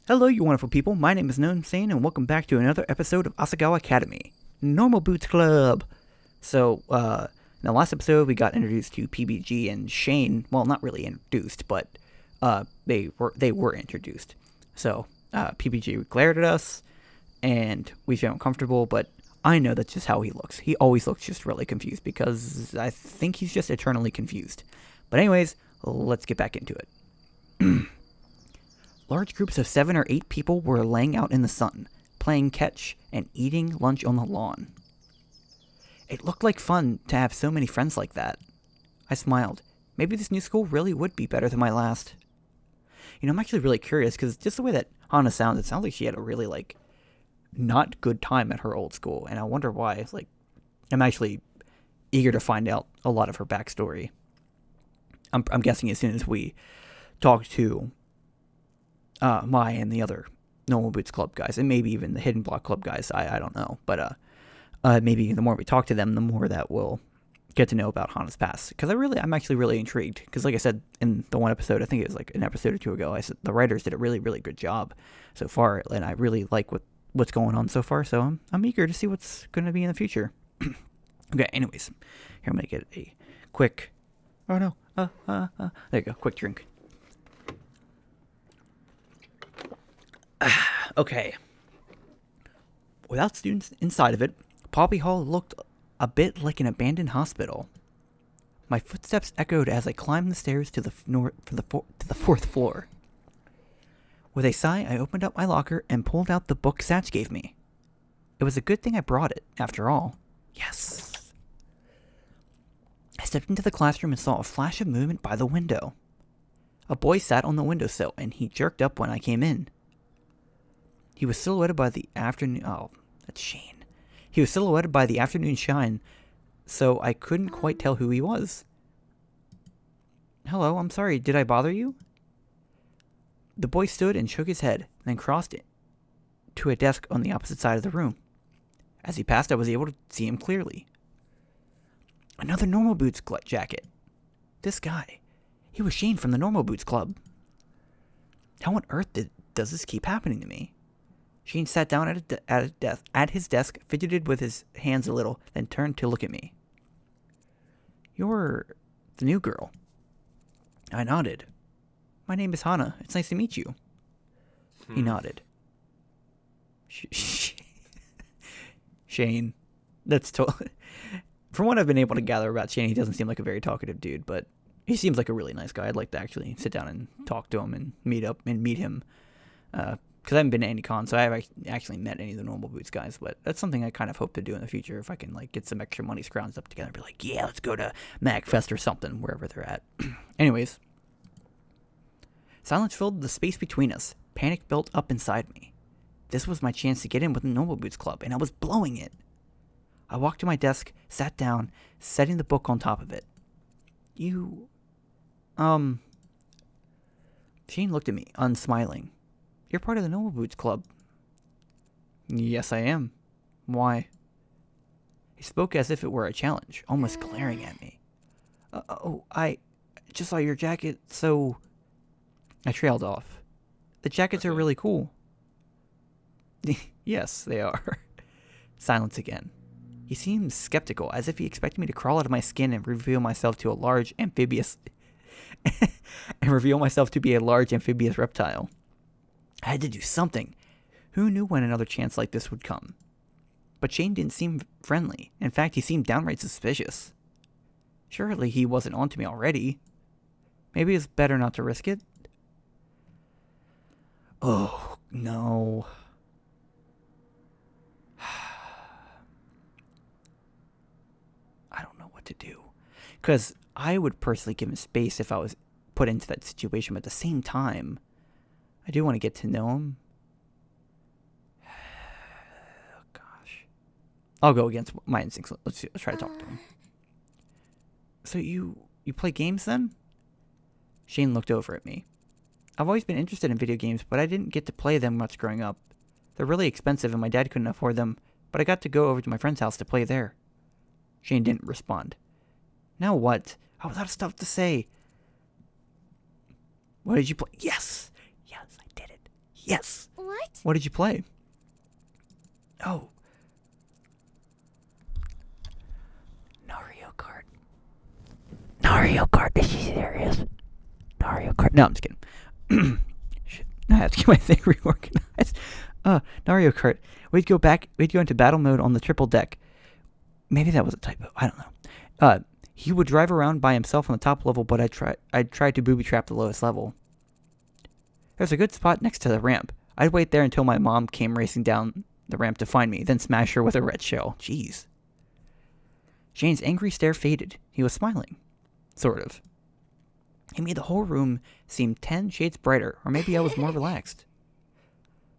Hello, you wonderful people. My name is Gnome Sane, and welcome back to another episode of Asagao Academy, Normal Boots Club. In the last episode, we got introduced to PBG and Shane. Well, not really introduced, but they were introduced. PBG glared at us, and we felt uncomfortable. But I know that's just how he looks. He always looks just really confused because I think he's just eternally confused. But anyways, let's get back into it. Large groups of 7 or 8 people were laying out in the sun, playing catch and eating lunch on the lawn. It looked like fun to have so many friends like that. I smiled. Maybe this new school really would be better than my last. I'm actually really curious because just the way that Hana sounds, it sounds like she had a really, not good time at her old school. And I wonder why. I'm actually eager to find out a lot of her backstory. I'm guessing as soon as we talk to Mai and the other Normal Boots Club guys, and maybe even the Hidden Block Club guys, I don't know. But maybe the more we talk to them, the more that we'll get to know about Hana's past. Because I'm actually really intrigued. Because like I said in the one episode, I think it was like an episode or two ago, I said the writers did a really, really good job so far, and I really like what's going on so far. So I'm eager to see what's going to be in the future. Okay, anyways, here I'm going to get a quick, there you go, quick drink. Okay. Without students inside of it, Poppy Hall looked a bit like an abandoned hospital. My footsteps echoed as I climbed the stairs to the fourth floor. With a sigh, I opened up my locker and pulled out the book Satch gave me. It was a good thing I brought it, after all. Yes. I stepped into the classroom and saw a flash of movement by the window. A boy sat on the windowsill, and he jerked up when I came in. He was silhouetted by the afternoon... Oh, that's Shane. He was silhouetted by the afternoon shine, so I couldn't quite tell who he was. Hello, I'm sorry, did I bother you? The boy stood and shook his head, then crossed it to a desk on the opposite side of the room. As he passed, I was able to see him clearly. Another Normal Boots jacket. This guy. He was Shane from the Normal Boots Club. How on earth does this keep happening to me? Shane sat down at his desk, fidgeted with his hands a little, then turned to look at me. You're the new girl. I nodded. My name is Hana. It's nice to meet you. He nodded. Shane. That's totally... From what I've been able to gather about Shane, he doesn't seem like a very talkative dude, but he seems like a really nice guy. I'd like to actually sit down and talk to him and meet him. Because I haven't been to any cons, so I haven't actually met any of the Normal Boots guys, but that's something I kind of hope to do in the future if I can get some extra money scrounged up together and be like, yeah, let's go to MagFest or something, wherever they're at. Anyways. Silence filled the space between us. Panic built up inside me. This was my chance to get in with the Normal Boots Club, and I was blowing it. I walked to my desk, sat down, setting the book on top of it. Shane looked at me, unsmiling. You're part of the Normal Boots Club. Yes, I am. Why? He spoke as if it were a challenge, almost glaring at me. I just saw your jacket, so... I trailed off. The jackets are really cool. Yes, they are. Silence again. He seemed skeptical, as if he expected me to crawl out of my skin and reveal myself to a large amphibious... and reveal myself to be a large amphibious reptile. I had to do something. Who knew when another chance like this would come? But Shane didn't seem friendly. In fact, he seemed downright suspicious. Surely he wasn't onto me already. Maybe it's better not to risk it. Oh, no. I don't know what to do. Because I would personally give him space if I was put into that situation, but at the same time, I do want to get to know him. Oh, gosh. I'll go against my instincts. Let's try to talk to him. So you play games then? Shane looked over at me. I've always been interested in video games, but I didn't get to play them much growing up. They're really expensive and my dad couldn't afford them, but I got to go over to my friend's house to play there. Shane didn't respond. Now what? I was out of stuff to say. What did you play? Yes! Yes, I did it. Yes. What? What did you play? Oh. Mario Kart. Mario Kart. Is she serious? Mario Kart. No, I'm just kidding. Shit. I have to get my thing reorganized. Mario Kart. We'd go into battle mode on the triple deck. Maybe that was a typo. I don't know. He would drive around by himself on the top level, but I'd try to booby trap the lowest level. There's a good spot next to the ramp. I'd wait there until my mom came racing down the ramp to find me, then smash her with a red shell. Jeez. Shane's angry stare faded. He was smiling. Sort of. He made the whole room seem 10 shades brighter, or maybe I was more relaxed.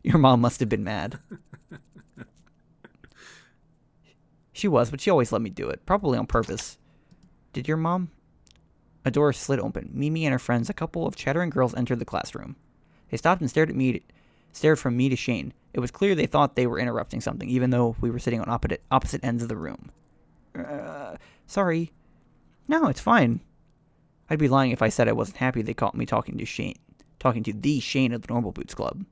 Your mom must have been mad. She was, but she always let me do it, probably on purpose. Did your mom? A door slid open. Mimi and her friends, a couple of chattering girls, entered the classroom. They stopped and stared from me to Shane. It was clear they thought they were interrupting something, even though we were sitting on opposite ends of the room. Sorry. No, it's fine. I'd be lying if I said I wasn't happy they caught me talking to the Shane of the Normal Boots Club.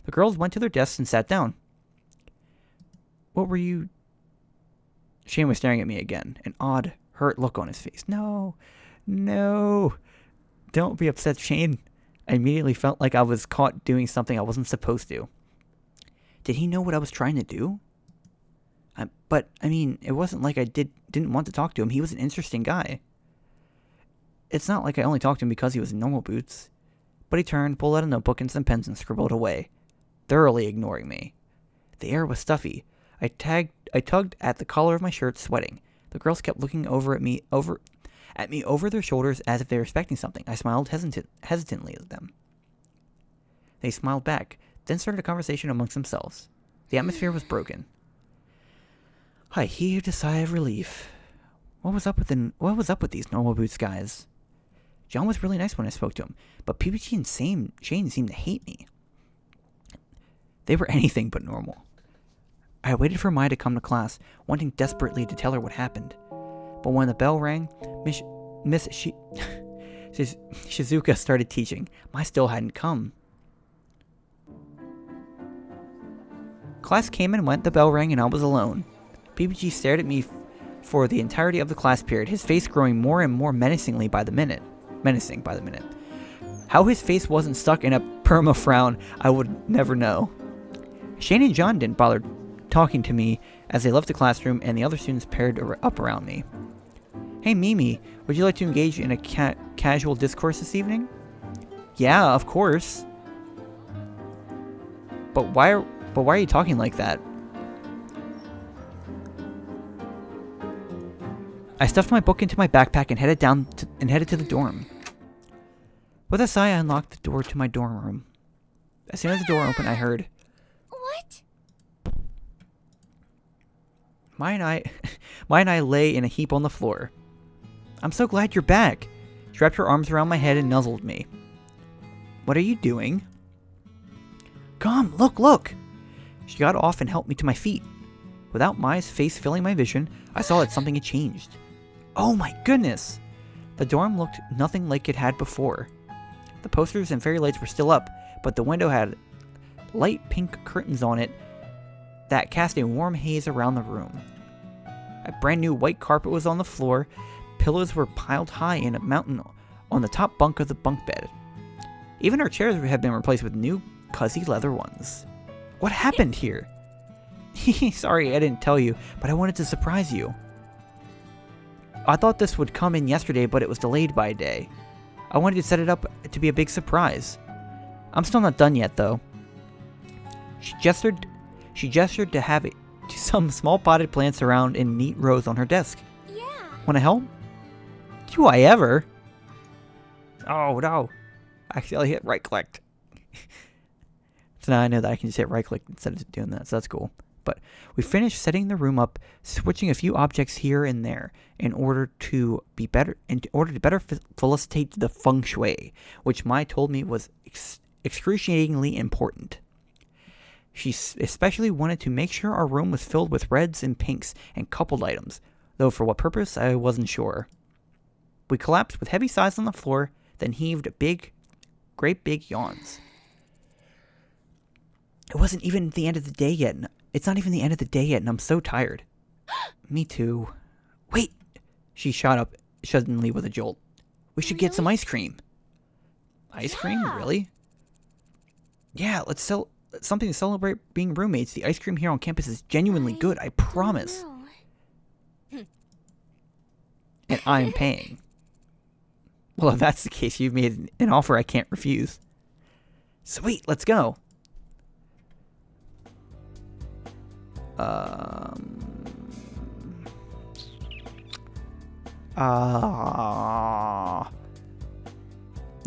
The girls went to their desks and sat down. What were you... Shane was staring at me again, an odd, hurt look on his face. No. Don't be upset, Shane. I immediately felt like I was caught doing something I wasn't supposed to. Did he know what I was trying to do? It wasn't like I didn't want to talk to him. He was an interesting guy. It's not like I only talked to him because he was in Normal Boots. But he turned, pulled out a notebook and some pens and scribbled away, thoroughly ignoring me. The air was stuffy. I tugged at the collar of my shirt, sweating. The girls kept looking over me over their shoulders as if they were expecting something. I smiled hesitantly at them. They smiled back, then started a conversation amongst themselves. The atmosphere was broken. I heaved a sigh of relief. What was up with these Normal Boots guys? John was really nice when I spoke to him, but PBG and Shane seemed to hate me. They were anything but normal. I waited for Mai to come to class, wanting desperately to tell her what happened. But when the bell rang, Miss Shizuka started teaching. Mai still hadn't come. Class came and went, the bell rang, and I was alone. PBG stared at me for the entirety of the class period, his face growing more and more menacing by the minute. How his face wasn't stuck in a perma frown, I would never know. Shane and John didn't bother talking to me as they left the classroom, and the other students paired up around me. Hey Mimi, would you like to engage in a casual discourse this evening? Yeah, of course. But why are you talking like that? I stuffed my book into my backpack and headed to the dorm. With a sigh, I unlocked the door to my dorm room. As soon as the door opened, I heard, What? Mai and I lay in a heap on the floor. I'm so glad you're back. She wrapped her arms around my head and nuzzled me. What are you doing? Come, look! She got off and helped me to my feet. Without Mai's face filling my vision, I saw that something had changed. Oh my goodness! The dorm looked nothing like it had before. The posters and fairy lights were still up, but the window had light pink curtains on it that cast a warm haze around the room. A brand new white carpet was on the floor. Pillows were piled high in a mountain on the top bunk of the bunk bed. Even our chairs had been replaced with new, cozy leather ones. What happened here? Sorry, I didn't tell you, but I wanted to surprise you. I thought this would come in yesterday, but it was delayed by a day. I wanted to set it up to be a big surprise. I'm still not done yet, though. She gestured to have some small potted plants around in neat rows on her desk. Yeah. Want to help? Do I ever? Oh no! I accidentally hit right click. So now I know that I can just hit right click instead of doing that. So that's cool. But we finished setting the room up, switching a few objects here and there in order to better facilitate the feng shui, which Mai told me was excruciatingly important. She especially wanted to make sure our room was filled with reds and pinks and coupled items, though for what purpose I wasn't sure. We collapsed with heavy sighs on the floor, then heaved great big yawns. It wasn't even the end of the day yet. It's not even the end of the day yet, and I'm so tired. Me too. Wait! She shot up suddenly with a jolt. We should get some ice cream. Ice cream? Really? Yeah, let's sell something to celebrate being roommates. The ice cream here on campus is genuinely good, I promise. And I'm paying. Well, if that's the case, you've made an offer I can't refuse. Sweet, let's go.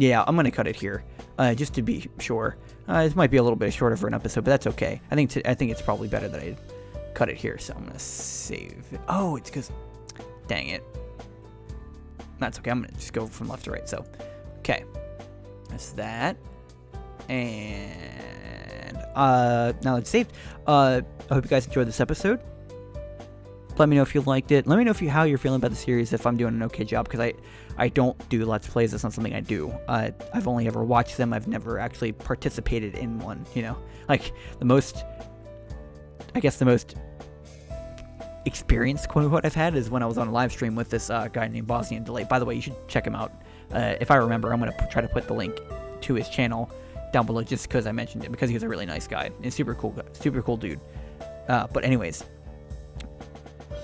Yeah, I'm gonna cut it here, just to be sure. This might be a little bit shorter for an episode, but that's okay. I think it's probably better that I cut it here, so I'm gonna save it. Oh, it's because, dang it. That's okay. I'm gonna just go from left to right. So, okay, that's that. And now it's saved. I hope you guys enjoyed this episode. Let me know if you liked it. Let me know how you're feeling about the series, if I'm doing an okay job, because I don't do Let's Plays. That's not something I do. I've only ever watched them. I've never actually participated in one, Like, the most experience, quote unquote, I've had is when I was on a live stream with this guy named Bosnian Delay. By the way, you should check him out. If I remember, I'm going to try to put the link to his channel down below just because I mentioned it, because he was a really nice guy and super cool dude. But anyways,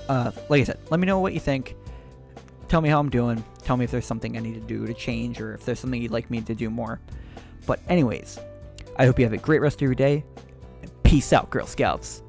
like I said, let me know what you think. Tell me how I'm doing. Tell me if there's something I need to do to change, or if there's something you'd like me to do more. But anyways, I hope you have a great rest of your day. And peace out, Girl Scouts.